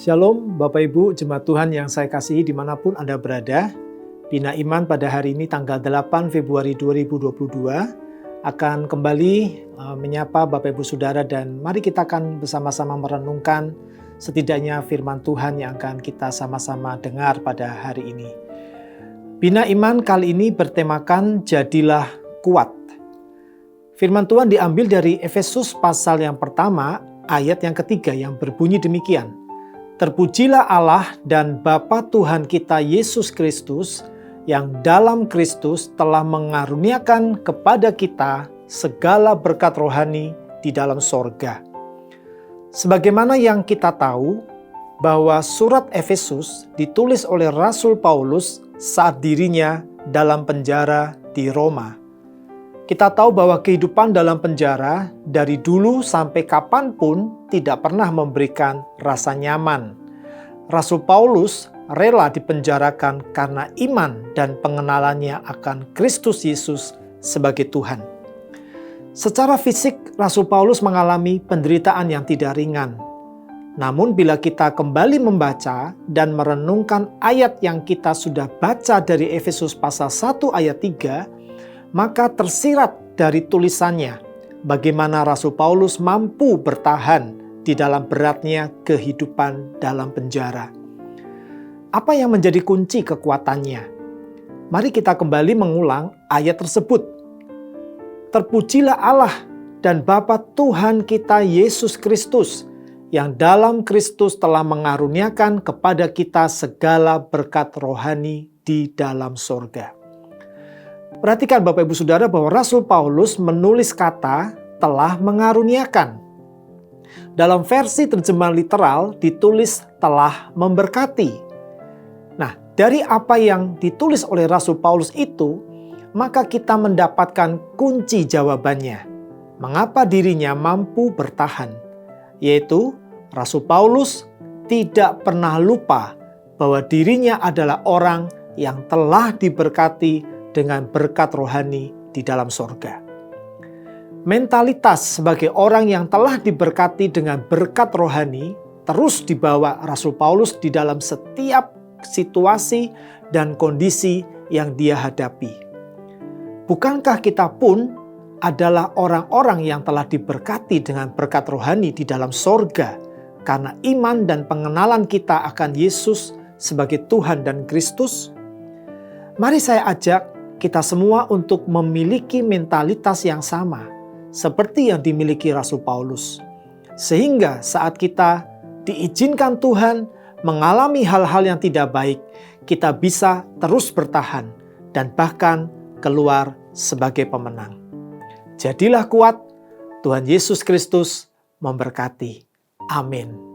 Shalom Bapak Ibu Jemaat Tuhan yang saya kasihi dimanapun Anda berada. Bina Iman pada hari ini tanggal 8 Februari 2022 akan kembali menyapa Bapak Ibu Saudara dan mari kita akan bersama-sama merenungkan setidaknya firman Tuhan yang akan kita sama-sama dengar pada hari ini. Bina Iman kali ini bertemakan Jadilah Kuat. Firman Tuhan diambil dari Efesus pasal yang pertama ayat yang ketiga yang berbunyi demikian. Terpujilah Allah dan Bapa Tuhan kita Yesus Kristus yang dalam Kristus telah mengaruniakan kepada kita segala berkat rohani di dalam sorga. Sebagaimana yang kita tahu bahwa surat Efesus ditulis oleh Rasul Paulus saat dirinya dalam penjara di Roma. Kita tahu bahwa kehidupan dalam penjara dari dulu sampai kapanpun tidak pernah memberikan rasa nyaman. Rasul Paulus rela dipenjarakan karena iman dan pengenalannya akan Kristus Yesus sebagai Tuhan. Secara fisik, Rasul Paulus mengalami penderitaan yang tidak ringan. Namun bila kita kembali membaca dan merenungkan ayat yang kita sudah baca dari Efesus pasal 1 ayat 3, maka tersirat dari tulisannya bagaimana Rasul Paulus mampu bertahan di dalam beratnya kehidupan dalam penjara. Apa yang menjadi kunci kekuatannya? Mari kita kembali mengulang ayat tersebut. Terpujilah Allah dan Bapa Tuhan kita Yesus Kristus yang dalam Kristus telah mengaruniakan kepada kita segala berkat rohani di dalam sorga. Perhatikan Bapak Ibu Saudara bahwa Rasul Paulus menulis kata telah mengaruniakan. Dalam versi terjemahan literal ditulis telah memberkati. Nah, dari apa yang ditulis oleh Rasul Paulus itu, maka kita mendapatkan kunci jawabannya. Mengapa dirinya mampu bertahan? Yaitu Rasul Paulus tidak pernah lupa bahwa dirinya adalah orang yang telah diberkati dengan berkat rohani di dalam sorga. Mentalitas sebagai orang yang telah diberkati dengan berkat rohani terus dibawa Rasul Paulus di dalam setiap situasi dan kondisi yang dia hadapi. Bukankah kita pun adalah orang-orang yang telah diberkati dengan berkat rohani di dalam sorga karena iman dan pengenalan kita akan Yesus sebagai Tuhan dan Kristus? Mari saya ajak kita semua untuk memiliki mentalitas yang sama, seperti yang dimiliki Rasul Paulus. Sehingga saat kita diizinkan Tuhan mengalami hal-hal yang tidak baik, kita bisa terus bertahan dan bahkan keluar sebagai pemenang. Jadilah kuat, Tuhan Yesus Kristus memberkati. Amin.